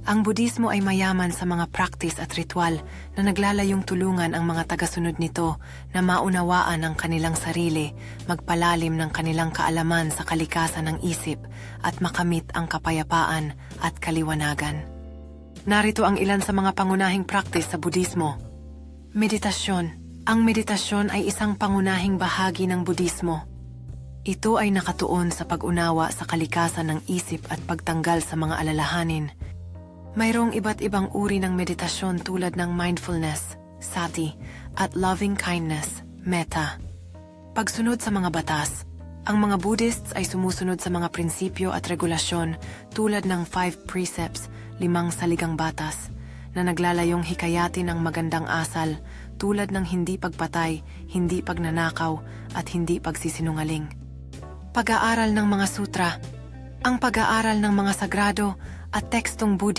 Ang Budismo ay mayaman sa mga praktis at ritual na naglalayong tulungan ang mga tagasunod nito na maunawaan ang kanilang sarili, magpalalim ng kanilang kaalaman sa kalikasan ng isip at makamit ang kapayapaan at kaliwanagan. Narito ang ilan sa mga pangunahing praktis sa Budismo. Meditasyon. Ang meditasyon ay isang pangunahing bahagi ng Budismo. Ito ay nakatuon sa pag-unawa sa kalikasan ng isip at pagtanggal sa mga alalahanin. Mayroong iba't ibang uri ng meditasyon tulad ng mindfulness, sati, at loving kindness, metta. Pagsunod sa mga batas. Ang mga Buddhists ay sumusunod sa mga prinsipyo at regulasyon tulad ng 5 precepts, 5 saligang batas, na naglalayong hikayatin ang magandang asal tulad ng hindi pagpatay, hindi pagnanakaw, at hindi pagsisinungaling. Pag-aaral ng mga sutra. Ang pag-aaral ng mga sagrado at tekstong Buddhist